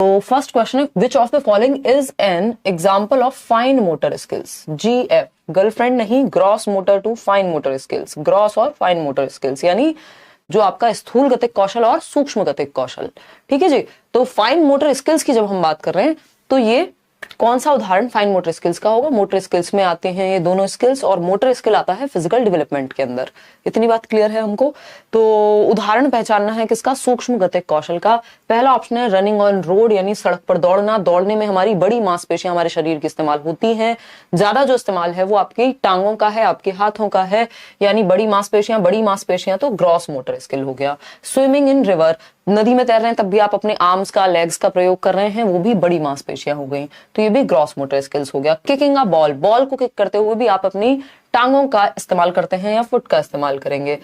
तो first question है, which of the following is an example of fine motor skills? GF, girlfriend नहीं, gross motor to fine motor skills, gross और fine motor skills यानी जो आपका स्थूल गतिक कौशल और सूक्ष्म गतिक कौशल। ठीक है जी। तो फाइन मोटर स्किल्स की जब हम बात कर रहे हैं तो ये कौन सा उदाहरण फाइन मोटर स्किल्स का होगा? मोटर स्किल्स में आते हैं ये दोनों स्किल्स, और मोटर स्किल आता है फिजिकल डेवलपमेंट के अंदर। इतनी बात क्लियर है हमको? तो उदाहरण पहचानना है किसका? सूक्ष्म गतिक कौशल का। पहला ऑप्शन है रनिंग ऑन रोड यानी सड़क पर दौड़ना। दौड़ने में हमारी बड़ी मांसपेशियां हमारे शरीर की इस्तेमाल होती हैं। ज्यादा जो इस्तेमाल है वो आपकी टांगों का है, आपके हाथों का है, यानी बड़ी मांसपेशियां तो ग्रॉस मोटर स्किल हो गया। स्विमिंग इन रिवर, नदी में तैर रहे हैं तब भी आप अपने आर्म्स का, लेग्स का प्रयोग कर रहे हैं, वो भी बड़ी मांसपेशियां हो गई, तो ये भी ग्रॉस मोटर स्किल्स हो गया। किकिंग अ बॉल, बॉल को किक करते हुए भी आप अपनी टांगों का इस्तेमाल करते हैं या फुट का इस्तेमाल करेंगे,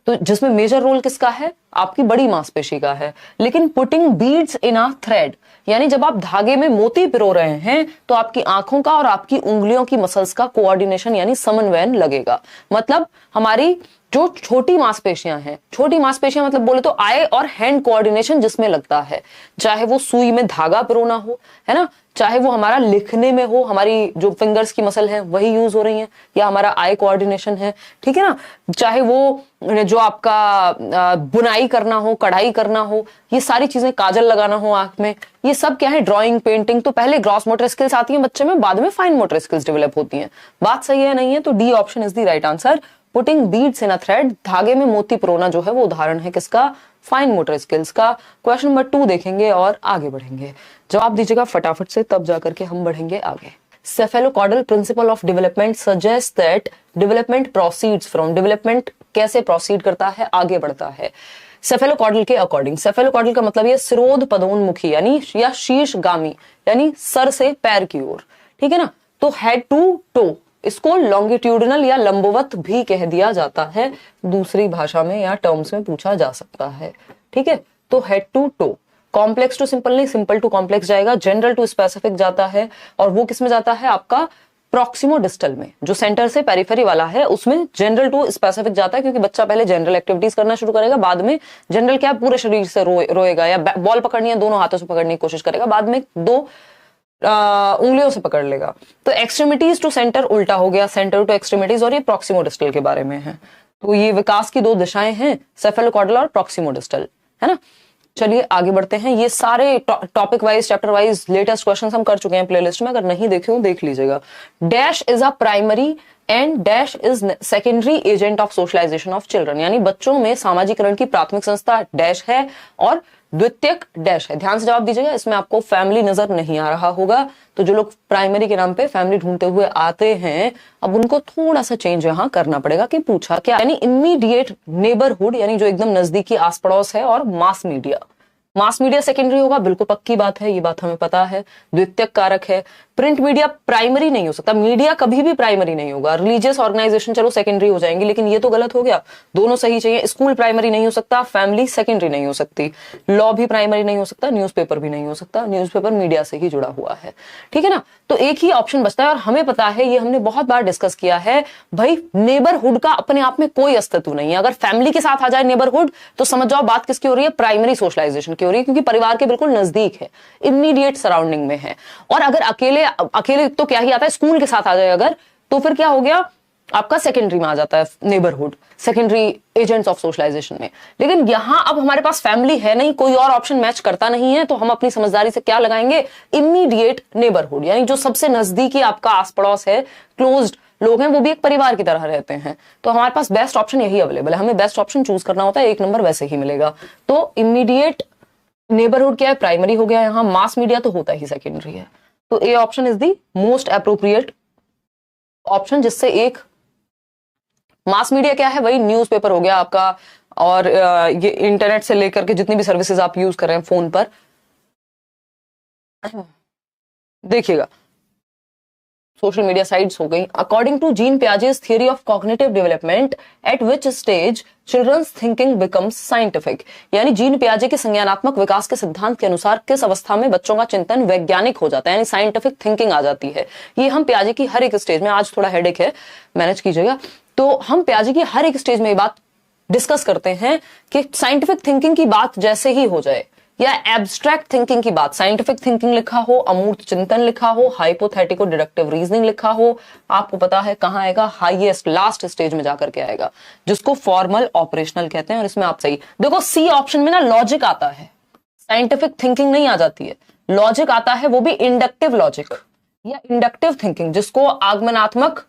तो जिसमें मेजर रोल किसका है? आपकी बड़ी मांसपेशी का है। लेकिन पुटिंग बीड्स इन अ थ्रेड, यानी जब आप धागे में मोती पिरो रहे हैं तो आपकी आंखों का और आपकी उंगलियों की मसल्स का कोऑर्डिनेशन यानी समन्वयन लगेगा। मतलब हमारी जो छोटी मांसपेशियां हैं, छोटी मांसपेशियां मतलब बोले तो आई और हैंड कोऑर्डिनेशन जिसमें लगता है, चाहे वो सुई में धागा पिरोना हो, है ना, चाहे वो हमारा लिखने में हो, हमारी जो फिंगर्स की मसल है वही यूज हो रही है, या हमारा आई कोऑर्डिनेशन है, ठीक है ना, चाहे वो जो आपका बुनाई करना हो, कढ़ाई करना हो, ये सारी चीजें, काजल लगाना हो आंख में, ये सब क्या है? Drawing, painting. तो पहले ग्रॉस मोटर स्किल्स आती है बच्चे में, बाद में फाइन मोटर स्किल्स डेवलप होती हैं। बात सही है नहीं है? तो D option is the right answer. Putting beads in a thread, धागे में मोती पिरोना जो है वो उदाहरण है किसका? फाइन मोटर स्किल्स का। क्वेश्चन नंबर 2 देखेंगे और आगे बढ़ेंगे। जवाब दीजिएगा फटाफट से, तब जाकर के हम बढ़ेंगे आगे। Cephalocaudal principle of development suggest that development proceeds from, development कैसे प्रोसीड करता है, आगे बढ़ता है सेफेलोकॉर्डल के अकॉर्डिंग। सेफेलोकॉर्डल का मतलब ये सिरोध पदोन्मुखी यानी या शीर्षगामी यानी सर से पैर की ओर, ठीक है ना। तो हेड टू टो, इसको लॉन्गिट्यूडिनल या लंबवत भी कह दिया जाता है, दूसरी भाषा में या टर्म्स में पूछा जा सकता है, ठीक है। तो head to toe, complex to simple नहीं, सिंपल टू कॉम्प्लेक्स जाएगा, जनरल टू स्पेसिफिक जाता है, और वो किसमें जाता है? आपका प्रॉक्सिमो डिस्टल में, जो सेंटर से पेरिफेरी वाला है उसमें जनरल टू स्पेसिफिक जाता है, क्योंकि बच्चा पहले जनरल एक्टिविटीज करना शुरू करेगा, बाद में जनरल क्या पूरे शरीर से रोएगा, या बॉल पकड़नी है दोनों हाथों से पकड़ने की कोशिश करेगा, बाद में 2 उंगलियों से पकड़ लेगा। तो एक्सट्रीमिटीज टू सेंटर उल्टा हो गया, सेंटर टू एक्सट्रीमिटीज, और ये प्रॉक्सिमो डिस्टल के बारे में है। तो ये विकास की 2 दिशाएं हैं, सेफेलोकॉर्डल और प्रॉक्सिमो डिस्टल, है ना। चलिए आगे बढ़ते हैं। ये सारे topic wise, chapter wise latest questions हम कर चुके हैं प्लेलिस्ट में, अगर नहीं देखे हो देख लीजिएगा। Dash is a primary and dash is secondary agent of socialisation of children, यानी बच्चों में सामाजिकरण की प्राथमिक संस्था डैश है और द्वितीयक डैश है। ध्यान से जवाब दीजिएगा, इसमें आपको फैमिली नजर नहीं आ रहा होगा, तो जो लोग प्राइमरी के नाम पे फैमिली ढूंढते हुए आते हैं, अब उनको थोड़ा सा चेंज यहां करना पड़ेगा कि पूछा क्या, यानी इमीडिएट नेबरहुड यानी जो एकदम नजदीकी आस पड़ोस है, और mass media. Mass media secondary होगा, बिल्कुल पक्की बात है, ये बात हमें पता है, द्वितीयक कारक है। प्रिंट मीडिया प्राइमरी नहीं हो सकता, मीडिया कभी भी प्राइमरी नहीं होगा। रिलीजियस ऑर्गेनाइजेशन चलो सेकेंडरी हो जाएंगे, लेकिन ये तो गलत हो गया, दोनों सही चाहिए। स्कूल प्राइमरी नहीं हो सकता, फैमिली सेकेंडरी नहीं हो सकती, लॉ भी प्राइमरी नहीं हो सकता, न्यूज़पेपर भी नहीं हो सकता, न्यूज़पेपर मीडिया से ही जुड़ा हुआ है, ठीक है ना। तो एक ही ऑप्शन बचता है, और हमें पता है, ये हमने बहुत बार डिस्कस किया है, भाई नेबरहुड का अपने आप में कोई अस्तित्व नहीं है। अगर फैमिली के साथ आ जाए नेबरहुड, तो समझ जाओ बात किसकी हो रही है? प्राइमरी सोशलाइजेशन की हो रही है, क्योंकि परिवार के बिल्कुल नजदीक है, इमीडिएट सराउंडिंग में है। और अगर अकेले तो क्या ही आता है, स्कूल के साथ आ जाए अगर, तो फिर क्या हो गया? आपका सेकेंडरी में आ जाता है neighbourhood, secondary agents of socialisation में। लेकिन यहां अब हमारे पास फैमिली है नहीं, कोई और ऑप्शन मैच करता नहीं है, तो हम अपनी समझदारी से क्या लगाएंगे? इमीडिएट नेबरहुड, यानी जो सबसे नजदीकी आपका आस पड़ोस है, क्लोज्ड लोग हैं, वो भी एक परिवार की तरह रहते हैं। तो हमारे पास बेस्ट ऑप्शन यही अवेलेबल है, हमें बेस्ट ऑप्शन चूज करना होता है, 1 नंबर वैसे ही मिलेगा। तो इमीडिएट नेबरहुड क्या है? प्राइमरी हो गया, यहां मास मीडिया तो होता ही सेकेंडरी है। तो A option is the most appropriate option, जिससे एक मास मीडिया क्या है? वही न्यूज़पेपर हो गया आपका, और ये इंटरनेट से लेकर के जितनी भी सर्विसेज आप यूज कर रहे हैं फोन पर, देखिएगा सोशल मीडिया साइट्स हो गई। According to Jean Piaget's theory of cognitive development, at which stage children's thinking becomes scientific, यानी जीन पियाजे के संज्ञानात्मक विकास के सिद्धांत के अनुसार किस अवस्था में बच्चों का चिंतन वैज्ञानिक हो जाता है, यानी साइंटिफिक थिंकिंग आ जाती है। ये हम पियाजे की हर एक स्टेज में, आज थोड़ा हेडेक है, मैनेज कीजिएगा, तो हम पियाजे की हर एक स्टेज में ये बात डिस्कस करते हैं कि साइंटिफिक थिंकिंग की बात जैसे ही हो जाए, या एब्स्ट्रैक्ट थिंकिंग की बात, साइंटिफिक थिंकिंग लिखा हो, अमूर्त चिंतन लिखा हो, हाइपोथेटिको डिडक्टिव रीजनिंग लिखा हो, आपको पता है कहां आएगा, हाईएस्ट लास्ट स्टेज में जाकर के आएगा, जिसको फॉर्मल ऑपरेशनल कहते हैं। और इसमें आप सही देखो, सी ऑप्शन में ना लॉजिक आता है, साइंटिफिक थिंकिंग नहीं आ जाती है, लॉजिक आता है, वो भी इंडक्टिव लॉजिक या इंडक्टिव थिंकिंग, जिसको आगमनात्मक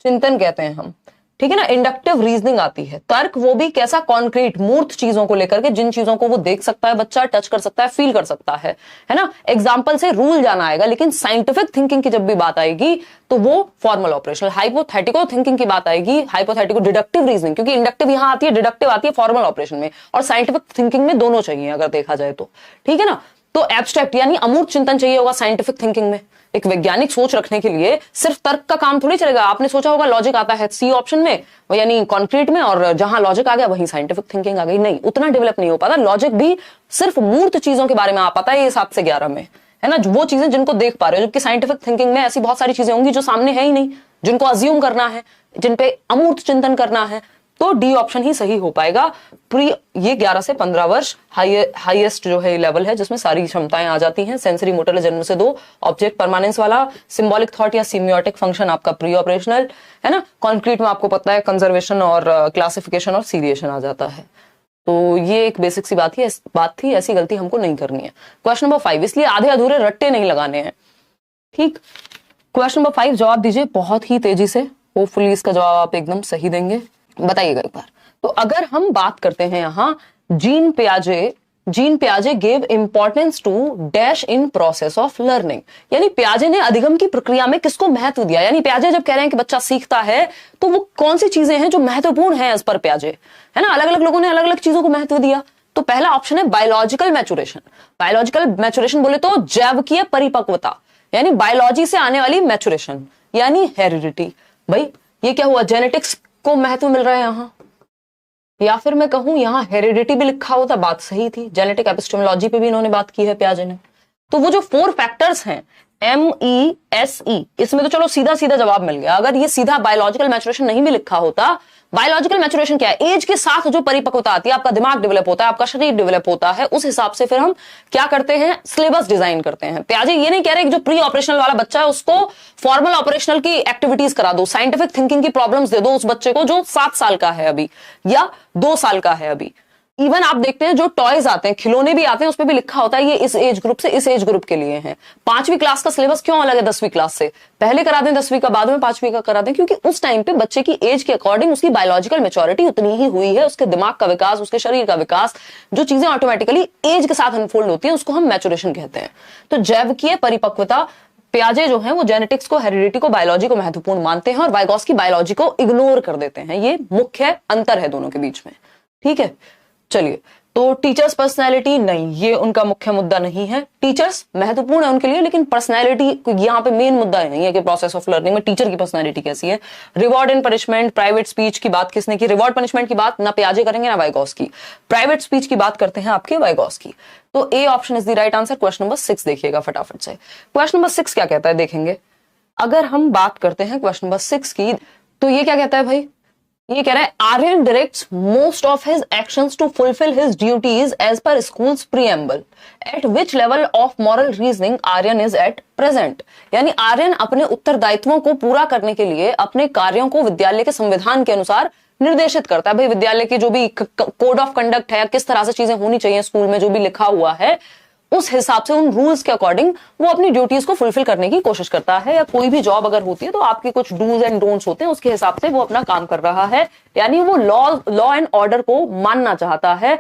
चिंतन कहते हैं हम, ठीक है ना। इंडक्टिव रीजनिंग आती है, तर्क, वो भी कैसा, कॉन्क्रीट मूर्त चीजों को लेकर के, जिन चीजों को वो देख सकता है बच्चा, टच कर सकता है, फील कर सकता है ना। एग्जाम्पल से रूल जाना आएगा, लेकिन साइंटिफिक थिंकिंग की जब भी बात आएगी तो वो फॉर्मल ऑपरेशनल। हाइपोथेटिको थिंकिंग की बात आएगी, हाइपोथेटिको डिडक्टिव रीजनिंग, क्योंकि इंडक्टिव यहां आती है, डिडक्टिव आती है फॉर्मल ऑपरेशन में, और साइंटिफिक थिंकिंग में दोनों चाहिए अगर देखा जाए तो, ठीक है ना। तो एब्स्ट्रैक्ट यानी अमूर्त चिंतन चाहिए होगा साइंटिफिक थिंकिंग में। एक वैज्ञानिक सोच रखने के लिए सिर्फ तर्क का काम थोड़ी चलेगा। आपने सोचा होगा लॉजिक आता है सी ऑप्शन में, यानी कॉन्क्रीट में, और जहां लॉजिक आ गया वहीं साइंटिफिक थिंकिंग आ गई। नहीं, उतना डेवलप नहीं हो पाता। लॉजिक भी सिर्फ मूर्त चीजों के बारे में आ पाता है ये 7 से 11 में, है ना, वो चीजें जिनको देख पा रहे हो। जबकि साइंटिफिक थिंकिंग में ऐसी बहुत सारी चीजें होंगी जो सामने है ही नहीं, जिनको अज्यूम करना है, जिन पे अमूर्त चिंतन करना है। तो डी ऑप्शन ही सही हो पाएगा। प्री, ये 11 से 15 वर्ष हाईएस्ट जो है लेवल है, जिसमें सारी क्षमताएं आ जाती हैं। सेंसरी मोटर जन्म से 2, ऑब्जेक्ट परमानेंस वाला, सिंबॉलिक थॉट या सिम्योटिक फंक्शन आपका प्री ऑपरेशनल, है ना। कॉन्क्रीट में आपको पता है कंजर्वेशन और क्लासिफिकेशन और सीरिएशन आ जाता है। तो ये एक बेसिक सी बात थी, ऐसी गलती हमको नहीं करनी है। क्वेश्चन नंबर 5, इसलिए आधे अधूरे रट्टे नहीं लगाने हैं, ठीक। क्वेश्चन नंबर 5 जवाब दीजिए बहुत ही तेजी से, होपफुली इसका जवाब आप एकदम सही देंगे, बताइएगा एक बार। तो अगर हम बात करते हैं यहां, जीन पियाजे gave importance to dash in process of learning, यानी पियाजे ने अधिगम की प्रक्रिया में किसको महत्व दिया। यानी पियाजे जब कह रहे हैं कि बच्चा सीखता है, तो वो कौन सी चीजें हैं जो महत्वपूर्ण है एज पर पियाजे, है ना। अलग अलग लोगों ने अलग अलग चीजों को महत्व दिया। तो पहला ऑप्शन है बायोलॉजिकल मैचुरेशन। बायोलॉजिकल मैचुरेशन बोले तो जैविकीय परिपक्वता, यानी बायोलॉजी से आने वाली मैचुरेशन, यानी हेरिडिटी। भाई ये क्या हुआ, जेनेटिक्स को महत्व मिल रहा है यहां, या फिर मैं कहूं यहां हेरिडिटी भी लिखा होता, बात सही थी। जेनेटिक एपिस्टेमोलॉजी पे भी इन्होंने बात की है पियाजे ने। तो वो जो 4 फैक्टर्स हैं MESE, इसमें तो चलो सीधा सीधा जवाब मिल गया। अगर ये सीधा बायोलॉजिकल मैचुरेशन नहीं भी लिखा होता, बायोलॉजिकल मैचुरेशन क्या है, एज के साथ जो परिपक्वता आती है, आपका दिमाग डेवलप होता है, आपका शरीर डेवलप होता है, उस हिसाब से फिर हम क्या करते हैं, सिलेबस डिजाइन करते हैं। पियाजे ये नहीं कह रहे कि जो प्री ऑपरेशनल वाला बच्चा है उसको फॉर्मल ऑपरेशनल की एक्टिविटीज करा दो, साइंटिफिक थिंकिंग की प्रॉब्लम्स दे दो उस बच्चे को जो 7 साल का है अभी या 2 साल का है अभी। इवन आप देखते हैं जो टॉयज आते हैं, खिलौने भी आते हैं, उस पर भी लिखा होता है ये इस एज ग्रुप से इस एज ग्रुप के लिए हैं। 5वीं क्लास का सिलेबस क्यों अलग है 10वीं क्लास से, पहले करा दें 10वीं का, बाद में 5वीं का करा दें, क्योंकि उस टाइम पे बच्चे की एज के अकॉर्डिंग उसकी बायोलॉजिकल मैच्योरिटी उतनी ही हुई है, उसके दिमाग का विकास, उसके शरीर का विकास, जो चीजें ऑटोमेटिकली एज के साथ अनफोल्ड होती है उसको हम मैच्योरेशन कहते हैं। तो जैविकीय परिपक्वता, पियाजे जो है वो जेनेटिक्स को, हेरिडिटी को, बायोलॉजी को महत्वपूर्ण मानते हैं और वाइगॉस्की बायोलॉजी को इग्नोर कर देते हैं। ये मुख्य अंतर है दोनों के बीच में, ठीक है। चलिए, तो टीचर्स पर्सनैलिटी नहीं, ये उनका मुख्य मुद्दा नहीं है। टीचर्स महत्वपूर्ण है उनके लिए, लेकिन पर्सनैलिटी यहाँ पे मेन मुद्दा नहीं है कि प्रोसेस ऑफ लर्निंग में टीचर की पर्सनैलिटी कैसी है। Reward and punishment, private speech की बात किसने की, रिवॉर्ड पनिशमेंट की बात ना पियाजे करेंगे ना वाइगॉस्की, प्राइवेट स्पीच की बात करते हैं आपके वाइगॉस्की। तो A option is the right answer. Question number 6 देखिएगा फटाफट से। क्वेश्चन नंबर 6 क्या कहता है देखेंगे। अगर हम बात करते हैं क्वेश्चन नंबर 6 की, तो ये क्या कहता है भाई, ये कह रहा है Aryan directs most of his actions to fulfil his duties as per school's preamble, at which level of moral reasoning Aryan is at present. यानी आर्यन अपने उत्तरदायित्वों को पूरा करने के लिए अपने कार्यों को विद्यालय के संविधान के अनुसार निर्देशित करता है। भाई विद्यालय की जो भी कोड ऑफ कंडक्ट है, किस तरह से चीजें होनी चाहिए स्कूल में, जो भी लिखा हुआ है, उस हिसाब से उन रूल्स के अकॉर्डिंग वो अपनी ड्यूटीज को फुलफिल करने की कोशिश करता है। या कोई भी जॉब अगर होती है तो आपके कुछ डूज एंड डोंट्स होते हैं, उसके हिसाब से वो अपना काम कर रहा है। यानी वो लॉ एंड ऑर्डर को मानना चाहता है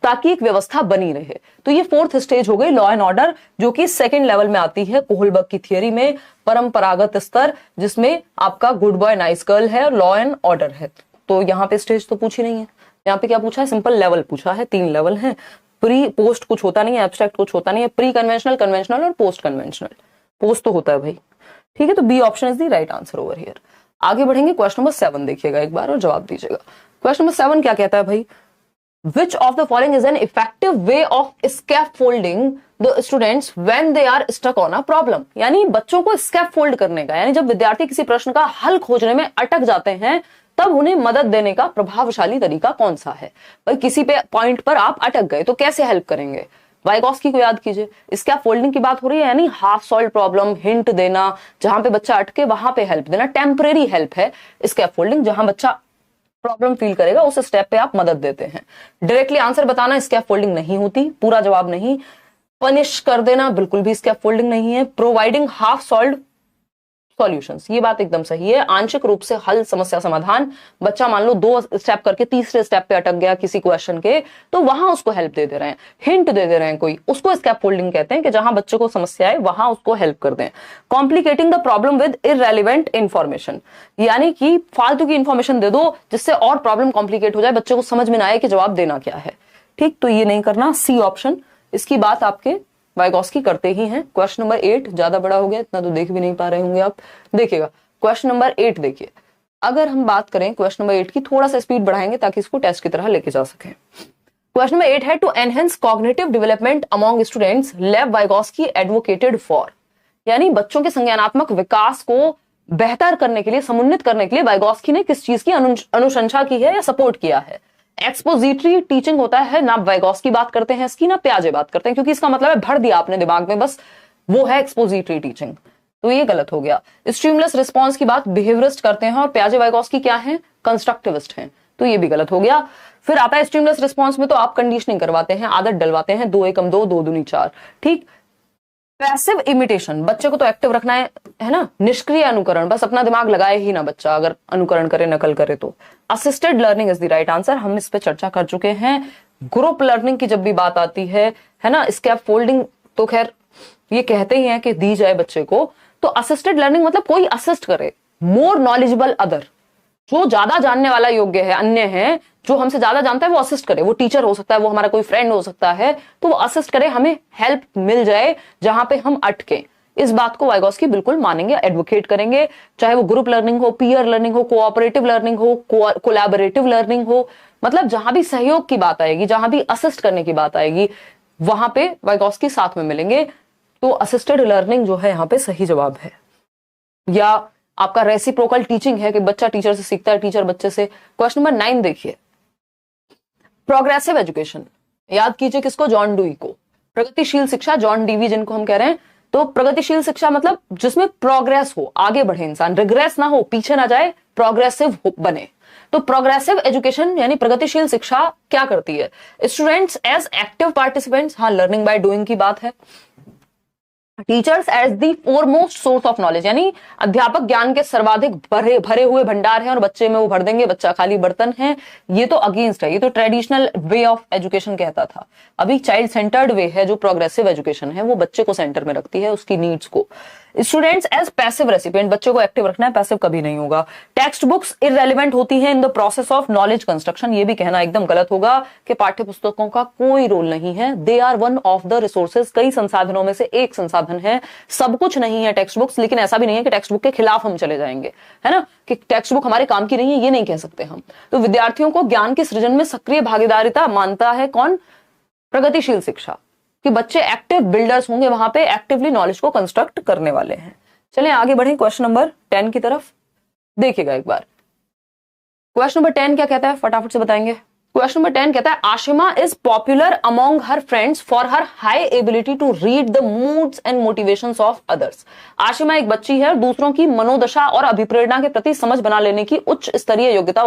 ताकि एक व्यवस्था बनी रहे। तो ये 4th स्टेज हो गई लॉ एंड ऑर्डर, जो कि 2nd लेवल में आती है कोहलबर्ग की थियरी में, परंपरागत स्तर, जिसमें आपका गुड बॉय नाइस गर्ल है और लॉ एंड ऑर्डर है। तो यहाँ पे स्टेज तो पूछी नहीं है, यहाँ पे क्या पूछा है, सिंपल लेवल पूछा है। 3 लेवल है, प्री पोस्ट कुछ होता नहीं है, एब्स्ट्रैक्ट कुछ होता नहीं है, प्री कन्वेंशनल, कन्वेंशनल और पोस्ट कन्वेंशनल। पोस्ट तो होता है भाई, ठीक है। तो B option is the right answer over here. आगे बढ़ेंगे, क्वेश्चन नंबर 7 देखिएगा एक बार और जवाब दीजिएगा। क्वेश्चन नंबर 7 क्या कहता है भाई, which of the following is an effective way of scaffolding the students when they are stuck on a problem. यानी बच्चों को स्कैफोल्ड करने का, यानी जब विद्यार्थी किसी प्रश्न का हल खोजने में अटक जाते हैं तब उन्हें मदद देने का प्रभावशाली तरीका कौन सा है। भाई किसी पे पॉइंट पर आप अटक गए तो कैसे हेल्प करेंगे, वाइगॉस्की को याद कीजिए, स्कैफोल्डिंग की बात हो रही है, यानी हाफ सॉल्व प्रॉब्लम, हिंट देना, जहां पे बच्चा अटके वहां पे हेल्प देना, टेम्परेरी हेल्प है स्कैफोल्डिंग, जहां बच्चा प्रॉब्लम फील करेगा उस स्टेप पे आप मदद देते हैं। डायरेक्टली आंसर बताना स्कैफोल्डिंग नहीं होती, पूरा जवाब नहीं। पनिश कर देना बिल्कुल भी स्कैफोल्डिंग नहीं है। प्रोवाइडिंग हाफ सॉल्व्ड सॉल्यूशंस, ये बात एकदम सही है, आंशिक रूप से हल, समस्या समाधान। बच्चा मान लो 2 स्टेप करके तीसरे स्टेप पे अटक गया किसी क्वेश्चन के, तो वहां उसको हेल्प दे दे रहे हैं, हिंट दे दे रहे हैं कोई, उसको स्कैफोल्डिंग कहते हैं, कि जहां बच्चे को समस्या है वहां उसको हेल्प कर दें। Complicating the problem with irrelevant information, यानी कि फालतू की इंफॉर्मेशन दे दो जिससे और प्रॉब्लम कॉम्प्लिकेट हो जाए, बच्चे को समझ में ना आए कि जवाब देना क्या है। ठीक, तो ये नहीं करना, सी ऑप्शन। इसकी बात आपके वाइगॉस्की करते ही हैं। क्वेश्चन नंबर 8 ज्यादा बड़ा हो गया, इतना तो देख भी नहीं पा रहे होंगे आप, देखिएगा क्वेश्चन नंबर 8 देखिए। अगर हम बात करें क्वेश्चन नंबर 8 की, थोड़ा सा स्पीड बढ़ाएंगे ताकि इसको टेस्ट की तरह लेके जा सके। क्वेश्चन नंबर 8 है, to enhance cognitive development among students Lev Vygotsky advocated for, यानी बच्चों के संज्ञानात्मक विकास को बेहतर करने के लिए, समुन्नत करने के लिए वाइगॉस्की ने किस चीज की अनुशंसा की है या सपोर्ट किया है। एक्सपोजिटरी टीचिंग होता है, ना वाइगॉस्की बात करते हैं इसकी, ना पियाजे बात करते हैं, क्योंकि इसका मतलब है भर दिया आपने दिमाग में, बस वो है एक्सपोजिटरी टीचिंग, तो ये गलत हो गया। स्टिमुलस रिस्पॉन्स की बात बिहेवियरिस्ट करते हैं, और पियाजे वाइगॉस्की क्या है, कंस्ट्रक्टिविस्ट हैं, तो ये भी गलत हो गया। फिर आता है स्टिमुलस रिस्पॉन्स में तो आप कंडीशनिंग करवाते हैं, आदत डलवाते हैं, 2 एकम 2, 2 दूनी 4। ठीक, पैसिव इमिटेशन, बच्चे को तो एक्टिव रखना है ना, निष्क्रिय अनुकरण, बस अपना दिमाग लगाए ही ना बच्चा, अगर अनुकरण करे, नकल करे तो। Assisted learning is the right answer, हम इस पे चर्चा कर चुके हैं। ग्रुप लर्निंग की जब भी बात आती है ना, स्कैफोल्डिंग तो खैर ये कहते ही हैं कि दी जाए बच्चे को, तो असिस्टेड लर्निंग मतलब कोई असिस्ट करे, मोर नॉलेजेबल अदर, जो ज्यादा जानने वाला योग्य है, अन्य है, जो हमसे ज्यादा जानता है वो असिस्ट करे, वो टीचर हो सकता है, वो हमारा कोई फ्रेंड हो सकता है, तो वो असिस्ट करे, हमें हेल्प मिल जाए जहां पे हम अटके। इस बात को वाइगॉस्की बिल्कुल मानेंगे, एडवोकेट करेंगे, चाहे वो ग्रुप लर्निंग हो, पीयर लर्निंग हो, कोऑपरेटिव लर्निंग हो, कोलैबोरेटिव लर्निंग हो, मतलब जहां भी सहयोग की बात आएगी, जहां भी असिस्ट करने की बात आएगी, वहां पे वाइगॉस्की साथ में मिलेंगे। तो असिस्टेड लर्निंग जो है यहाँ पे सही जवाब है। या आपका रेसिप्रोकल टीचिंग है कि बच्चा टीचर से सीखता है, टीचर बच्चे से। क्वेश्चन नंबर 9 देखिए, प्रोग्रेसिव एजुकेशन, याद कीजिए किसको, जॉन डुई को। प्रगतिशील शिक्षा, जॉन डीवी जिनको हम कह रहे हैं, तो प्रगतिशील शिक्षा मतलब जिसमें प्रोग्रेस हो, आगे बढ़े इंसान, रिग्रेस ना हो, पीछे ना जाए, प्रोग्रेसिव बने। तो प्रोग्रेसिव एजुकेशन यानी प्रगतिशील शिक्षा क्या करती है, स्टूडेंट्स एज एक्टिव पार्टिसिपेंट्स, हाँ लर्निंग बाय डूइंग की बात है। Teachers as the foremost source of knowledge, यानी अध्यापक ज्ञान के सर्वाधिक भरे हुए भंडार हैं और बच्चे में वो भर देंगे, बच्चा खाली बर्तन है, ये तो अगेंस्ट है, ये तो ट्रेडिशनल वे ऑफ एजुकेशन कहता था। अभी चाइल्ड सेंटर्ड वे है, जो प्रोग्रेसिव एजुकेशन है वो बच्चे को सेंटर में रखती है, उसकी नीड्स को। स्टूडेंट्स एज पैसिव रेसिपिएंट, बच्चे को एक्टिव रखना है, पैसिव कभी नहीं होगा। टेक्स्ट बुक्स इररेलेवेंट होती हैं in the process of knowledge construction, ये भी कहना एकदम गलत होगा कि पाठ्य पुस्तकों का कोई रोल नहीं है। They are one of the resources, कई संसाधनों में से एक संसाधन है, सब कुछ नहीं है टेक्स्ट बुक्स। लेकिन ऐसा भी नहीं है कि टेक्स्ट बुक के खिलाफ हम चले जाएंगे, है ना, कि टेक्स्ट बुक हमारे काम की नहीं है, ये नहीं कह सकते हम। तो विद्यार्थियों को ज्ञान के सृजन में सक्रिय भागीदारिता मानता है कौन, प्रगतिशील शिक्षा, कि बच्चे एक्टिव बिल्डर्स होंगे, वहां पे एक्टिवली नॉलेज को कंस्ट्रक्ट करने वाले हैं। चलें आगे बढ़ें क्वेश्चन नंबर 10 की तरफ, देखिएगा एक बार। क्वेश्चन नंबर 10 क्या कहता है, फटाफट से बताएंगे। क्वेश्चन नंबर 10 कहता है, Ashima is popular among her friends for her high ability to read the moods and motivations of others. Ashima एक बच्ची है और दूसरों की मनोदशा और अभिप्रेरणा के प्रति समझ बना लेने की उच्च स्तरीय योग्यता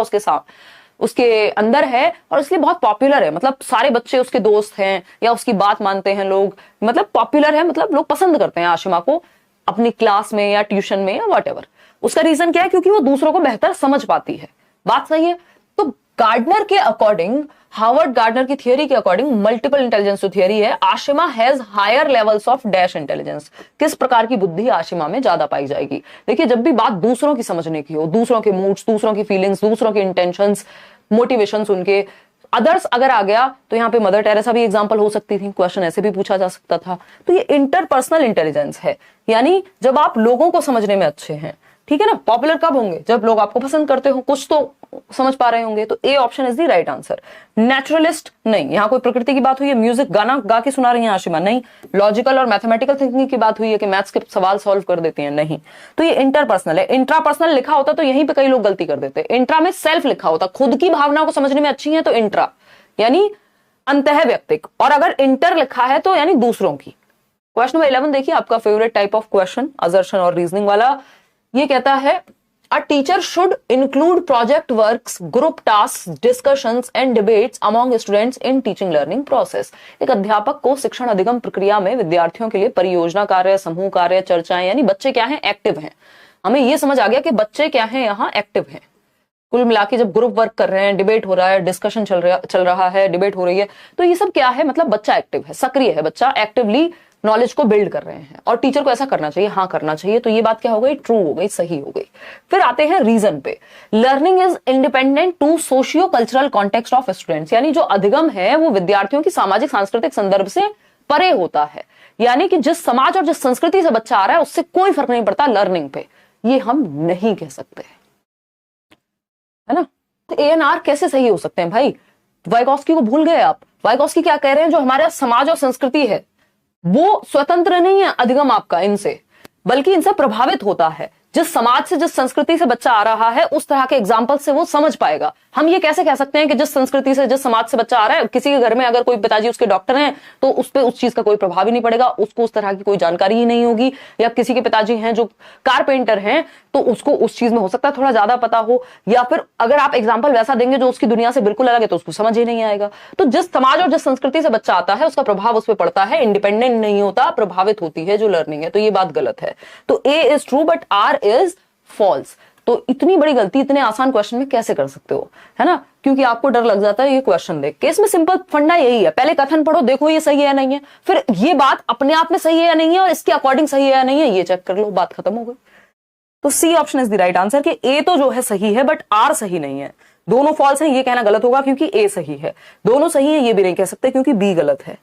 उसके अंदर है, और इसलिए बहुत पॉपुलर है, मतलब सारे बच्चे उसके दोस्त हैं या उसकी बात मानते हैं लोग, मतलब पॉपुलर है, मतलब लोग पसंद करते हैं आशिमा को अपनी क्लास में या ट्यूशन में या व्हाटएवर। उसका रीजन क्या है, क्योंकि वो दूसरों को बेहतर समझ पाती है। बात सही है। तो गार्डनर के अकॉर्डिंग, हार्वर्ड गार्डनर की थियरी के अकॉर्डिंग, मल्टीपल इंटेलिजेंस जो थियरी है, Ashima has higher levels of dash intelligence. किस प्रकार की बुद्धि आशिमा में ज्यादा पाई जाएगी। देखिए, जब भी बात दूसरों की समझने की हो, दूसरों के मूड्स, दूसरों की फीलिंग्स, दूसरों के इंटेंशंस, मोटिवेशंस, उनके अदर्स अगर आ गया, तो यहाँ पे मदर टेरेसा भी एग्जांपल हो सकती थी, क्वेश्चन ऐसे भी पूछा जा सकता था। तो ये इंटरपर्सनल इंटेलिजेंस है, यानी जब आप लोगों को समझने में अच्छे हैं, ठीक है ना। पॉपुलर कब होंगे, जब लोग आपको पसंद करते हो, कुछ तो समझ पा रहे होंगे। तो A option is the right answer. Naturalist नहीं, यहाँ कोई प्रकृति की बात हुई है, म्यूजिक गाना गा के सुना रही है आशिमा, नहीं। लॉजिकल और मैथमेटिकल थिंकिंग की बात हुई है कि मैथ्स के सवाल सॉल्व कर देती हैं, नहीं। तो ये इंटरपर्सनल है। इंट्रापर्सनल लिखा होता तो यहीं पे कई लोग गलती कर देते। इंट्रा में सेल्फ लिखा होता, खुद की भावना को समझने में अच्छी है, तो इंट्रा यानी अंतः व्यक्तिक, और अगर इंटर लिखा है तो यानी दूसरों की। क्वेश्चन नंबर 11 देखिए, आपका favourite type of question, assertion और रीजनिंग वाला। ये कहता है अ teacher should include project works, group task, discussions and debates among students in teaching learning process. एक अध्यापक को शिक्षण अधिगम प्रक्रिया में विद्यार्थियों के लिए परियोजना कार्य, समूह कार्य, चर्चाएं, यानी बच्चे क्या हैं, एक्टिव हैं। हमें ये समझ आ गया कि बच्चे क्या हैं, यहाँ एक्टिव हैं। कुल मिला के जब ग्रुप वर्क कर रहे हैं, डिबेट हो रहा है, डिस्कशन चल रहा है, डिबेट हो रही है, तो ये सब क्या है, मतलब बच्चा एक्टिव है, सक्रिय है, बच्चा एक्टिवली नॉलेज को बिल्ड कर रहे हैं। और टीचर को ऐसा करना चाहिए, हाँ करना चाहिए। तो ये बात क्या हो गई, ट्रू हो गई, सही हो गई। फिर आते हैं रीजन पे। Learning is independent to socio cultural context of students, यानी जो अधिगम है वो विद्यार्थियों की सामाजिक सांस्कृतिक संदर्भ से परे होता है। यानी कि जिस समाज और जिस संस्कृति से बच्चा आ रहा है उससे कोई फर्क नहीं पड़ता लर्निंग पे, ये हम नहीं कह सकते, है ना। तो ANR कैसे सही हो सकते हैं भाई? वाइगॉस्की को भूल गए आप? वाइगॉस्की क्या कह रहे हैं, जो हमारा समाज और संस्कृति है वो स्वतंत्र नहीं है अधिगम आपका इनसे, बल्कि इनसे प्रभावित होता है। जिस समाज से, जिस संस्कृति से बच्चा आ रहा है, उस तरह के एग्जाम्पल से वो समझ पाएगा। हम ये कैसे कह सकते हैं कि जिस संस्कृति से, जिस समाज से बच्चा आ रहा है, किसी के घर में अगर कोई पिताजी उसके डॉक्टर हैं तो उस पर उस चीज का कोई प्रभाव ही नहीं पड़ेगा, उसको उस तरह की कोई जानकारी ही नहीं होगी। या किसी के पिताजी हैं जो कारपेंटर हैं तो उसको उस चीज में हो सकता है थोड़ा ज्यादा पता हो, या फिर अगर आप एग्जाम्पल वैसा देंगे जो उसकी दुनिया से बिल्कुल अलग है तो उसको समझ ही नहीं आएगा। तो जिस समाज और जिस संस्कृति से बच्चा आता है उसका प्रभाव उस पर पड़ता है, इंडिपेंडेंट नहीं होता, प्रभावित होती है जो लर्निंग है। तो ये बात गलत है। तो A is true but R is false. तो इतनी बड़ी गलती इतने आसान क्वेश्चन में कैसे कर सकते हो, है ना, क्योंकि आपको डर लग जाता है ये क्वेश्चन देख के। इसमें सिंपल फंडा यही है, पहले कथन पढ़ो, देखो ये सही है या नहीं है, फिर ये बात अपने आप में सही है या नहीं है और इसके अकॉर्डिंग सही है या नहीं है ये चेक कर लो, बात खत्म हो गई। तो C option is the right answer कि A तो जो है सही है बट R सही नहीं है। दोनों फॉल्स हैं ये कहना गलत होगा क्योंकि A सही है, दोनों सही है ये भी नहीं कह सकते क्योंकि B गलत है।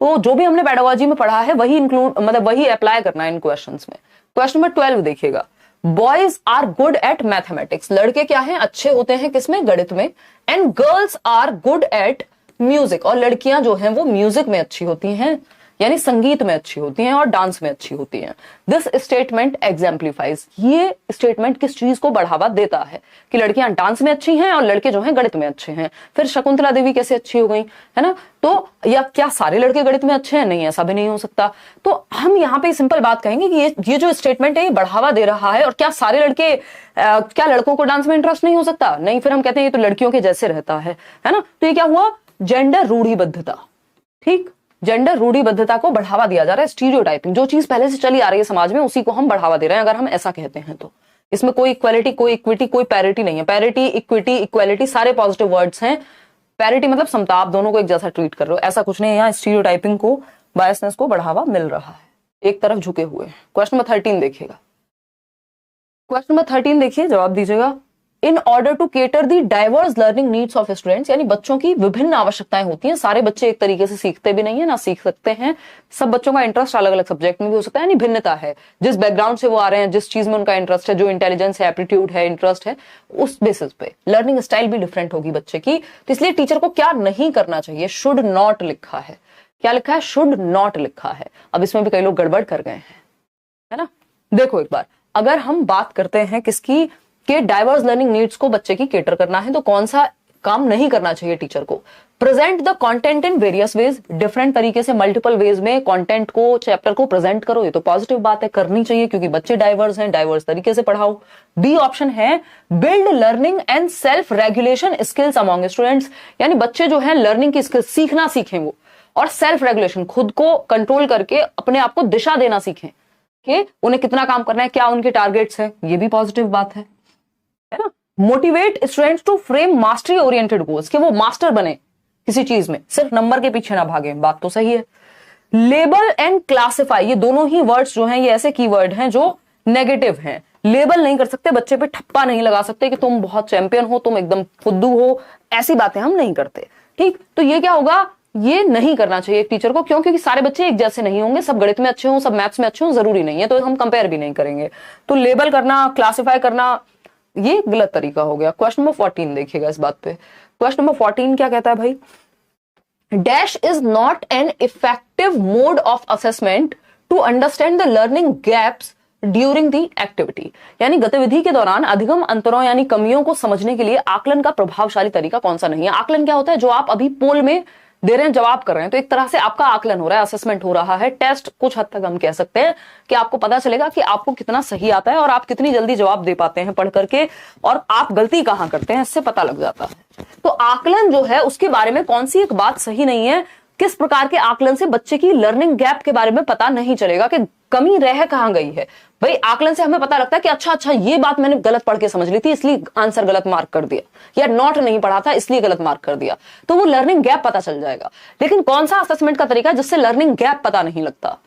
तो जो भी हमने पेडागोजी में पढ़ा है वही इंक्लूड, मतलब वही अप्लाई करना है इन क्वेश्चंस में। क्वेश्चन नंबर 12 देखिएगा, boys are good at mathematics, लड़के क्या हैं, अच्छे होते हैं किसमें, गणित में। And girls are good at music, और लड़कियां जो हैं वो म्यूजिक में अच्छी होती हैं, यानी संगीत में अच्छी होती हैं और डांस में अच्छी होती हैं। दिस स्टेटमेंट एग्जाम्प्लीफाइज, ये स्टेटमेंट किस चीज को बढ़ावा देता है कि लड़कियां डांस में अच्छी हैं और लड़के जो हैं गणित में अच्छे हैं। फिर शकुंतला देवी कैसे अच्छी हो गई, है ना। तो या क्या सारे लड़के गणित में अच्छे हैं, नहीं, ऐसा भी नहीं हो सकता। तो हम यहाँ पे सिंपल बात कहेंगे कि ये जो स्टेटमेंट है ये बढ़ावा दे रहा है। और क्या सारे लड़के, क्या लड़कों को डांस में इंटरेस्ट नहीं हो सकता, नहीं, फिर हम कहते हैं ये तो लड़कियों के जैसे रहता है ना। तो ये क्या हुआ, जेंडर रूढ़िबद्धता, ठीक, जेंडर रूढ़िबद्धता को बढ़ावा दिया जा रहा है। स्टीरियोटाइपिंग, जो चीज पहले से चली आ रही है समाज में उसी को हम बढ़ावा दे रहे हैं, अगर हम ऐसा कहते हैं तो। इसमें कोई इक्वालिटी, कोई इक्विटी, कोई पैरिटी नहीं है। पैरिटी, इक्विटी, इक्वालिटी सारे पॉजिटिव वर्ड्स हैं। पैरिटी मतलब समता, आप दोनों को एक जैसा ट्रीट कर रहे हो, ऐसा कुछ नहीं है। यहाँ स्टीरियोटाइपिंग को, बायसनेस को बढ़ावा मिल रहा है, एक तरफ झुके हुए। क्वेश्चन नंबर 13 देखिएगा, क्वेश्चन नंबर 13 देखिए, जवाब दीजिएगा। In order to cater the diverse learning needs of students, यानी बच्चों की विभिन्न आवश्यकताएं होती हैं। सारे बच्चे एक तरीके से सीखते भी नहीं है, ना सीख सकते हैं। सब बच्चों का इंटरेस्ट अलग अलग सब्जेक्ट में भी हो सकता है, यानी भिन्नता है। जिस बैकग्राउंड से वो आ रहे हैं, जिस चीज में उनका इंटरेस्ट है, जो इंटेलिजेंस है, एप्टीट्यूड है, इंटरेस्ट है, उस बेसिस पे लर्निंग स्टाइल भी डिफरेंट होगी बच्चे की। तो इसलिए टीचर को क्या नहीं करना चाहिए, शुड नॉट लिखा है। क्या लिखा है, शुड नॉट लिखा है। अब इसमें भी कई लोग गड़बड़ कर गए हैं, है ना। देखो एक बार, अगर हम बात करते हैं किसकी, कि डाइवर्स लर्निंग नीड्स को बच्चे की केटर करना है, तो कौन सा काम नहीं करना चाहिए टीचर को। Present the content in various ways, different तरीके से, मल्टीपल वेज में कंटेंट को, चैप्टर को प्रेजेंट करो, ये तो पॉजिटिव बात है, करनी चाहिए क्योंकि बच्चे डाइवर्स हैं, डाइवर्स तरीके से पढ़ाओ। बी ऑप्शन है, build learning and self regulation skills among students, यानी बच्चे जो है लर्निंग की स्किल्स सीखना सीखें वो, और सेल्फ रेगुलेशन, खुद को कंट्रोल करके अपने आप को दिशा देना सीखें कि उन्हें कितना काम करना है, क्या उनके टारगेट्स हैं, ये भी पॉजिटिव बात है ना। Motivate students to frame mastery oriented goals, कि वो मास्टर बने किसी चीज में, सिर्फ नंबर के पीछे ना भागे, बात तो सही है। लेबल एंड क्लासिफाई, ये दोनों ही वर्ड्स जो हैं ये ऐसे कीवर्ड हैं जो नेगेटिव हैं। लेबल नहीं कर सकते, बच्चे पे ठप्पा नहीं लगा सकते कि तुम बहुत चैंपियन हो, तुम एकदम फुद्दू हो, ऐसी बातें हम नहीं करते, ठीक। तो ये क्या होगा, ये नहीं करना चाहिए एक टीचर को, क्यों, क्योंकि सारे बच्चे एक जैसे नहीं होंगे, सब गणित में अच्छे हों, सब मैथ्स में अच्छे हों, जरूरी नहीं है, तो हम कंपेयर भी नहीं करेंगे। तो लेबल करना, क्लासिफाई करना, ये गलत तरीका हो गया। क्वेश्चन नंबर 14 देखिएगा इस बात पे। क्वेश्चन नंबर 14 क्या कहता है भाई, dash is not an effective mode of assessment to understand the learning gaps during the activity, यानी गतिविधि के दौरान अधिगम अंतरों यानी कमियों को समझने के लिए आकलन का प्रभावशाली तरीका कौन सा नहीं है। आकलन क्या होता है, जो आप अभी पोल में दे रहे हैं, जवाब कर रहे हैं, तो एक तरह से आपका आकलन हो रहा है, असेसमेंट हो रहा है। टेस्ट कुछ हद तक हम कह सकते हैं कि आपको पता चलेगा कि आपको कितना सही आता है और आप कितनी जल्दी जवाब दे पाते हैं पढ़ करके, और आप गलती कहां करते हैं इससे पता लग जाता है। तो आकलन जो है उसके बारे में कौन सी एक बात सही नहीं है, किस प्रकार के आकलन से बच्चे की लर्निंग गैप के बारे में पता नहीं चलेगा कि कमी रह कहां गई है। भाई आकलन से हमें पता लगता है कि अच्छा ये बात मैंने गलत पढ़ के समझ ली थी इसलिए आंसर गलत मार्क कर दिया, या नोट नहीं पढ़ा था इसलिए गलत मार्क कर दिया, तो वो लर्निंग गैप पता चल जाएगा। लेकिन कौन सा असेसमेंट का तरीका है जिससे लर्निंग गैप पता नहीं लगता?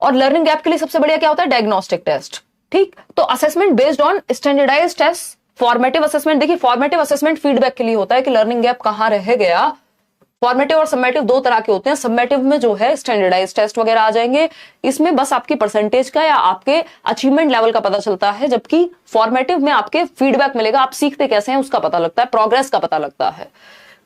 और लर्निंग गैप के लिए सबसे बढ़िया क्या होता है? Diagnostic test. ठीक, तो assessment based on standardised test. Formative assessment, देखिए फॉर्मेटिव असेसमेंट फीडबैक के लिए होता है कि लर्निंग गैप कहां रह गया। फॉर्मेटिव और सबमेटिव दो तरह के होते हैं। सबमेटिव में जो है स्टैंडर्डाइज्ड टेस्ट वगैरह आ जाएंगे, इसमें बस आपकी परसेंटेज का या आपके अचीवमेंट लेवल का पता चलता है, जबकि फॉर्मेटिव में आपके फीडबैक मिलेगा, आप सीखते कैसे हैं उसका पता लगता है, प्रोग्रेस का पता लगता है।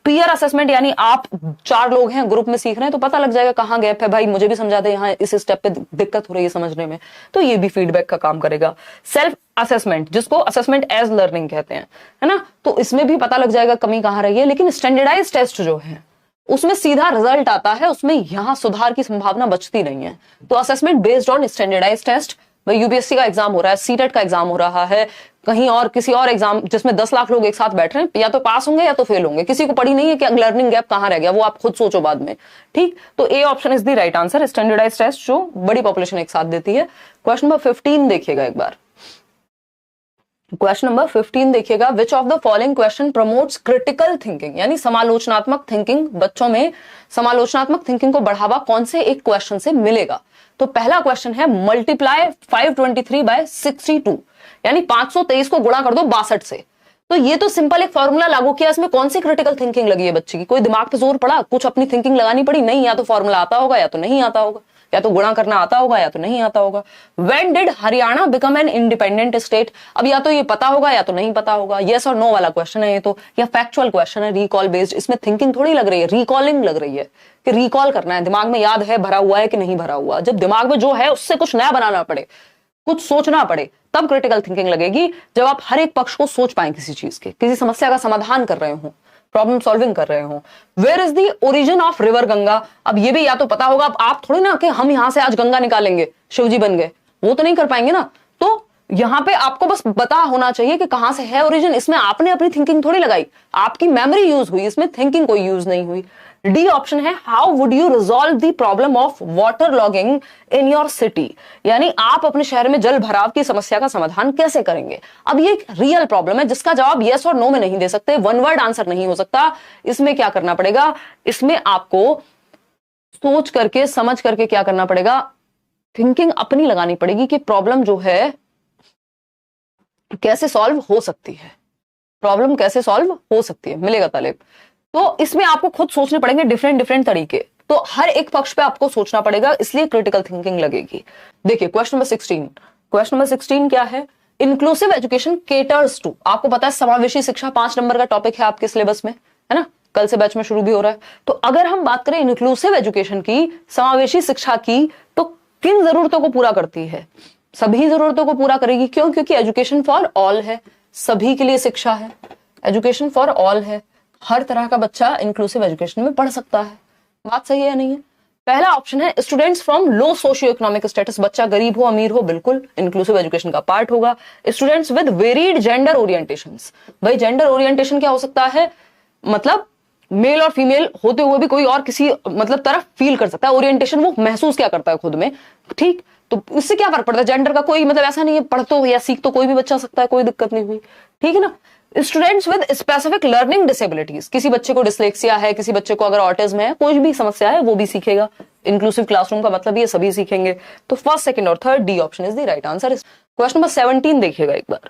पीयर असेसमेंट यानी आप 4 लोग हैं ग्रुप में सीख रहे हैं तो पता लग जाएगा कहां गैप है, भाई मुझे भी समझा दे, यहाँ इस स्टेप पे दिक्कत हो रही है समझने में, तो ये भी फीडबैक का काम करेगा। सेल्फ असेसमेंट, जिसको असेसमेंट एज लर्निंग कहते हैं, है ना, तो इसमें भी पता लग जाएगा कमी कहां रही है। लेकिन स्टैंडर्डाइज्ड टेस्ट जो है उसमें सीधा रिजल्ट आता है, उसमें यहां सुधार की संभावना बचती नहीं है। तो assessment based on standardised test, भाई यूपीएससी का एग्जाम हो रहा है, सीटेट का एग्जाम हो रहा है, कहीं और किसी और एग्जाम जिसमें 10 लाख लोग एक साथ बैठ रहे हैं, या तो पास होंगे या तो फेल होंगे, किसी को पड़ी नहीं है कि लर्निंग गैप कहां रह गया, वो आप खुद सोचो बाद में। ठीक, तो A option is the right answer, standardised test जो बड़ी पॉपुलेशन एक साथ देती है। क्वेश्चन नंबर 15 देखिएगा एक बार। क्वेश्चन नंबर 15 देखिएगा, विच of the following question promotes critical thinking, यानी समालोचनात्मक थिंकिंग, बच्चों में समालोचनात्मक थिंकिंग को बढ़ावा कौन से एक क्वेश्चन से मिलेगा? तो पहला क्वेश्चन है मल्टीप्लाई 523 बाय 62, यानी 523 को गुणा कर दो 62 से। तो ये तो सिंपल एक फॉर्मूला लागू किया, इसमें कौन सी क्रिटिकल थिंकिंग लगी है बच्चे की? कोई दिमाग पे जोर पड़ा, कुछ अपनी थिंकिंग लगानी पड़ी? नहीं, या तो फॉर्मूला आता होगा या तो नहीं आता होगा, या तो गुणा करना आता होगा या तो नहीं आता होगा। When did Haryana become an independent state? अब या तो ये पता होगा या तो नहीं पता होगा, यस और नो वाला क्वेश्चन है ये तो, या फैक्चुअल क्वेश्चन है, रिकॉल बेस्ड, इसमें थिंकिंग थोड़ी लग रही है, रिकॉलिंग लग रही है कि रिकॉल करना है, दिमाग में याद है, भरा हुआ है कि नहीं भरा हुआ। जब दिमाग में जो है उससे कुछ नया बनाना पड़े, कुछ सोचना पड़े, तब क्रिटिकल थिंकिंग लगेगी, जब आप हर एक पक्ष को सोच पाए किसी चीज के, किसी समस्या का समाधान कर रहे हो, प्रॉब्लम सॉल्विंग कर रहे हो। Where is the origin of river Ganga? अब ये भी या तो पता होगा, अब आप थोड़ी ना कि हम यहां से आज गंगा निकालेंगे, शिवजी बन गए, वो तो नहीं कर पाएंगे ना। तो यहां पे आपको बस पता होना चाहिए कि कहां से है ओरिजिन, इसमें आपने अपनी थिंकिंग थोड़ी लगाई, आपकी मेमोरी यूज हुई, इसमें थिंकिंग कोई यूज नहीं हुई। डी ऑप्शन है, how would you resolve the problem of water logging in your city, यानी आप अपने शहर में जल भराव की समस्या का समाधान कैसे करेंगे? अब ये एक रियल प्रॉब्लम है जिसका जवाब यस और नो में नहीं दे सकते, वन वर्ड आंसर नहीं हो सकता। इसमें क्या करना पड़ेगा? इसमें आपको सोच करके समझ करके क्या करना पड़ेगा, थिंकिंग अपनी लगानी पड़ेगी कि प्रॉब्लम जो है कैसे सॉल्व हो सकती है, प्रॉब्लम कैसे सॉल्व हो सकती है, मिलेगा तालिब। तो इसमें आपको खुद सोचने पड़ेंगे डिफरेंट तरीके, तो हर एक पक्ष पे आपको सोचना पड़ेगा, इसलिए क्रिटिकल थिंकिंग लगेगी। देखिए क्वेश्चन नंबर 16, क्वेश्चन नंबर 16 क्या है? इंक्लूसिव एजुकेशन केटर्स टू, आपको पता है समावेशी शिक्षा 5 नंबर का टॉपिक है आपके सिलेबस में, है ना, कल से बैच में शुरू भी हो रहा है। तो अगर हम बात करें इंक्लूसिव एजुकेशन की, समावेशी शिक्षा की, तो किन जरूरतों को पूरा करती है? सभी जरूरतों को पूरा करेगी। क्यों? क्योंकि एजुकेशन फॉर ऑल है, सभी के लिए शिक्षा है, एजुकेशन फॉर ऑल है, हर तरह का बच्चा इंक्लूसिव एजुकेशन में पढ़ सकता है। बात सही है या नहीं है? पहला ऑप्शन है students from low socio economic status, बच्चा गरीब हो अमीर हो बिल्कुल इंक्लूसिव एजुकेशन का पार्ट होगा। Students with varied gender orientations, भाई जेंडर ओरिएंटेशन क्या हो सकता है? मतलब मेल और फीमेल होते हुए भी कोई और किसी मतलब तरफ फील कर सकता है, ओरिएंटेशन वो महसूस क्या करता है खुद में। ठीक, तो इससे क्या फर्क पड़ता है? जेंडर का कोई मतलब ऐसा नहीं है, पढ़ तो या सीख तो कोई भी बच्चा सकता है, कोई दिक्कत नहीं हुई, ठीक है ना। Students with specific learning disabilities, किसी बच्चे को डिसलेक्सिया है, किसी बच्चे को अगर ऑटिज्म है, कोई भी समस्या है वो भी सीखेगा। इंक्लूसिव क्लासरूम का मतलब ये सभी सीखेंगे। तो फर्स्ट, सेकंड और third, D option is the right answer. Question number 17 देखिएगा एक बार,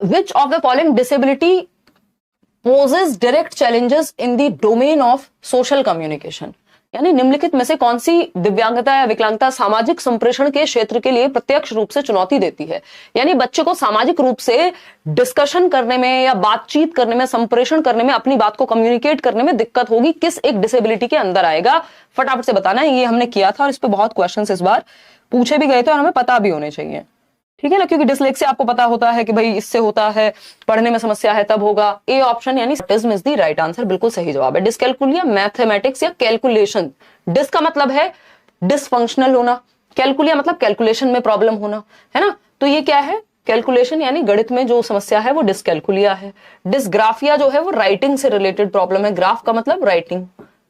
which of the following disability poses direct challenges in the domain of social communication, यानी निम्नलिखित में से कौन सी दिव्यांगता या विकलांगता सामाजिक संप्रेषण के क्षेत्र के लिए प्रत्यक्ष रूप से चुनौती देती है, यानी बच्चे को सामाजिक रूप से डिस्कशन करने में या बातचीत करने में, संप्रेषण करने में, अपनी बात को कम्युनिकेट करने में दिक्कत होगी, किस एक डिसेबिलिटी के अंदर आएगा? फटाफट से बताना है, ये हमने किया था और इस पे बहुत क्वेश्चंस इस बार पूछे भी गए थे और हमें पता भी होने चाहिए। ठीक है ना, क्योंकि डिसलेक्सिया आपको पता होता है कि भाई इससे होता है, पढ़ने में समस्या है तब होगा। ए ऑप्शन यानी autism is the right answer, बिल्कुल सही जवाब है। डिसकैलकुलिया मैथमेटिक्स या कैलकुलेशन, डिस का मतलब है डिसफंक्शनल होना, कैलकुलिया मतलब कैलकुलेशन में प्रॉब्लम होना, है ना। तो ये क्या है, कैलकुलेशन यानी गणित में जो समस्या है वो डिसकैलकुलिया है। डिसग्राफिया जो है वो राइटिंग से रिलेटेड प्रॉब्लम है, ग्राफ का मतलब राइटिंग।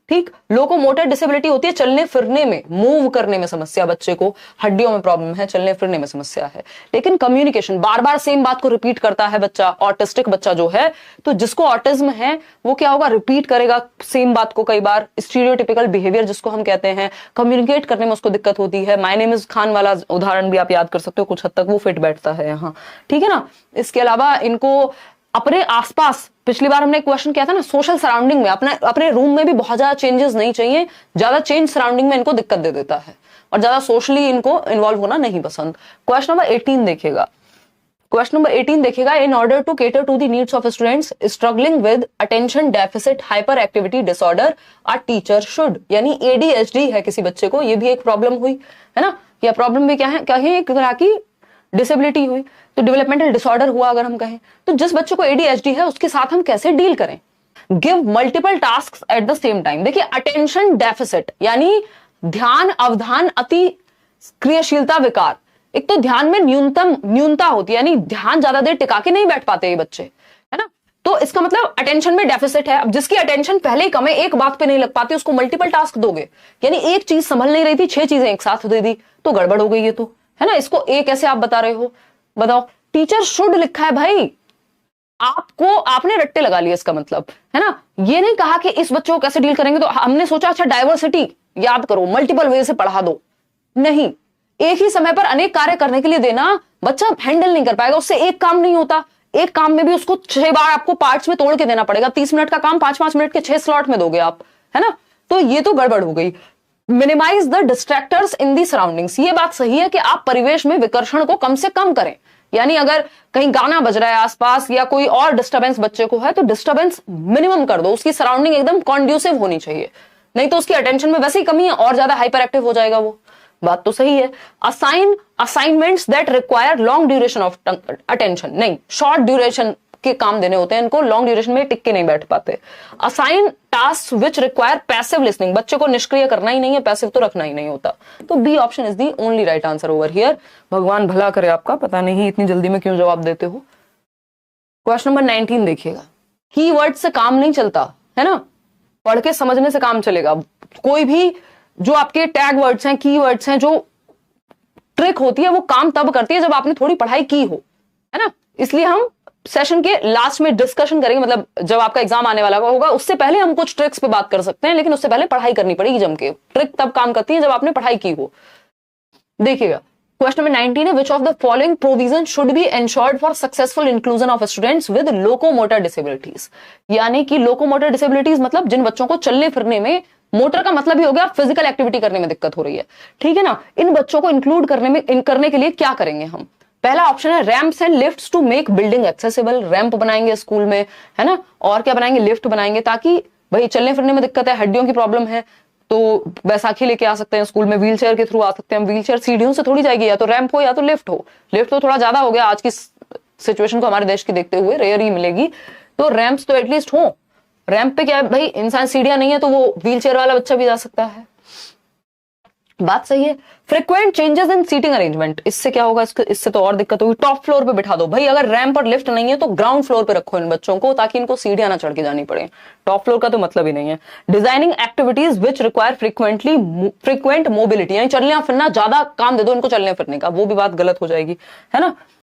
ठीक, लोकोमोटर डिसेबिलिटी होती है चलने फिरने में, मूव करने में समस्या, बच्चे को हड्डियों में प्रॉब्लम है, चलने फिरने में समस्या है। लेकिन कम्युनिकेशन, बार बार सेम बात को रिपीट करता है बच्चा, ऑटिस्टिक बच्चा जो है, तो जिसको ऑटिज्म है वो क्या होगा, रिपीट करेगा सेम बात को कई बार, स्टीरियोटिपिकल बिहेवियर जिसको हम कहते हैं, कम्युनिकेट करने में उसको दिक्कत होती है। माय नेम इज खान वाला उदाहरण भी आप याद कर सकते हो, कुछ हद तक वो फिट बैठता है यहाँ, ठीक है ना। इसके अलावा इनको अपने आसपास, पिछली बार हमने एक क्वेश्चन किया था ना, सोशल सराउंडिंग में, अपने रूम में भी बहुत ज्यादा चेंजेस नहीं चाहिए, ज्यादा चेंज सराउंडिंग में इनको दिक्कत दे देता है, और ज्यादा सोशली इनको इन्वॉल्व होना नहीं पसंद। क्वेश्चन नंबर 18 देखिएगा, क्वेश्चन नंबर 18 देखिएगा, in order to cater to the needs of students struggling with attention deficit hyper activity disorder a teacher should, यानी एडीएचडी है किसी बच्चे को, ये भी एक प्रॉब्लम हुई है ना, या प्रॉब्लम भी क्या है, एक तरह की डिसेबिलिटी हुई, तो डेवलपमेंटल डिसऑर्डर हुआ अगर हम कहें। तो जिस बच्चे को एडीएचडी है उसके साथ हम कैसे डील करें, give multiple task at the same time. देखिए अटेंशन डेफिसिट यानी ध्यान अवधान अति क्रियाशीलता विकार, एक तो ध्यान में न्यूनता होती है, यानी ध्यान ज्यादा देर टिका के नहीं बैठ पाते ये बच्चे, है ना। तो इसका मतलब अटेंशन में डेफिसिट है। अब जिसकी अटेंशन पहले ही कम है, एक बात पे नहीं लग पाती, उसको मल्टीपल टास्क दोगे, यानी एक चीज संभल नहीं रही थी, 6 चीजें एक साथ दे दी, तो गड़बड़ हो गई ये तो, है ना। इसको एक कैसे आप बता रहे हो, बताओ। टीचर शुड लिखा है भाई, आपने रट्टे लगा लिए इसका मतलब, है ना। ये नहीं कहा कि इस बच्चों को कैसे डील करेंगे, तो हमने सोचा अच्छा डाइवर्सिटी याद करो, मल्टीपल वे से पढ़ा दो, नहीं, एक ही समय पर अनेक कार्य करने के लिए देना बच्चा हैंडल नहीं कर पाएगा, उससे एक काम नहीं होता, एक काम में भी उसको 6 बार आपको पार्ट्स में तोड़ के देना पड़ेगा, 30 मिनट का काम 5-5 मिनट के 6 स्लॉट में दोगे आप, है ना। तो ये तो गड़बड़ हो गई। Minimize the distractors in the surroundings, ये बात सही है कि आप परिवेश में विकर्षण को कम से कम करें, यानी अगर कहीं गाना बज रहा है आसपास या कोई और डिस्टरबेंस बच्चे को है तो डिस्टरबेंस मिनिमम कर दो, उसकी सराउंडिंग एकदम कॉन्ड्यूसिव होनी चाहिए, नहीं तो उसकी अटेंशन में वैसे ही कमी है और ज्यादा हाइपर एक्टिव हो जाएगा वो, बात तो सही है। Assign assignments that require long duration of attention, नहीं, शॉर्ट ड्यूरेशन के काम देने होते हैं इनको, लॉन्ग ड्यूरेशन में टिक के नहीं बैठ पाते। Assign task which require passive listening, बच्चे को निष्क्रिय करना ही नहीं है, पैसिव तो रखना ही नहीं होता, तो B option is the only right answer over here. भगवान भला करे आपका, पता नहीं इतनी जल्दी में क्यों जवाब देते हो। क्वेश्चन नंबर 19 देखिएगा, कीवर्ड से काम नहीं चलता, है ना, पढ़ के समझने से काम चलेगा। कोई भी जो आपके टैग वर्ड्स हैं, की वर्ड्स हैं, जो ट्रिक होती है वो काम तब करती है जब आपने थोड़ी पढ़ाई की हो, है ना। इसलिए हम सेशन के लास्ट में डिस्कशन करेंगे, मतलब जब आपका एग्जाम आने वाला होगा उससे पहले हम कुछ ट्रिक्स पे बात कर सकते हैं, लेकिन उससे पहले पढ़ाई करनी पड़ेगी जम के। ट्रिक तब काम करती है जब आपने पढ़ाई की हो। देखिएगा क्वेश्चन नंबर 19 है, which of the following provision should be ensured for successful inclusion of students with locomotor disabilities, यानी कि लोकोमोटर डिसेबिलिटीज मतलब जिन बच्चों को चलने फिरने में, मोटर का मतलब ही हो गया फिजिकल एक्टिविटी करने में दिक्कत हो रही है, ठीक है ना। इन बच्चों को इंक्लूड करने के लिए क्या करेंगे हम, पहला ऑप्शन है ramps and lifts to make building accessible, ramp बनाएंगे स्कूल में, है ना, और क्या बनाएंगे, लिफ्ट बनाएंगे, ताकि भाई चलने फिरने में दिक्कत है, हड्डियों की प्रॉब्लम है, तो बैसाखी लेके आ सकते हैं स्कूल में, व्हीलचेयर के थ्रू आ सकते हैं, व्हीलचेयर सीढ़ियों से थोड़ी जाएगी, या तो रैंप हो या तो लिफ्ट हो। लिफ्ट तो थोड़ा ज्यादा हो गया आज की सिचुएशन को हमारे देश की देखते हुए, रेयर ही मिलेगी, तो रैंप्स तो एटलीस्ट हो। रैंप पे क्या है भाई, इंसान सीढ़ियां नहीं है तो वो व्हीलचेयर वाला बच्चा भी जा सकता है, बात सही है। Frequent changes in seating arrangement, इससे क्या होगा, इससे तो और दिक्कत होगी। टॉप फ्लोर पे बिठा दो भाई, अगर रैंप और लिफ्ट नहीं है तो ग्राउंड फ्लोर पे रखो इन बच्चों को, ताकि इनको सीढ़ियां ना चढ़ के जानी पड़े, टॉप फ्लोर का तो मतलब ही नहीं है। Designing activities which require frequent mobility, यानी चलना फिरना, ज्यादा काम दे दो इनको चलने फिरने का, वो भी बात गलत हो जाएगी, है ना।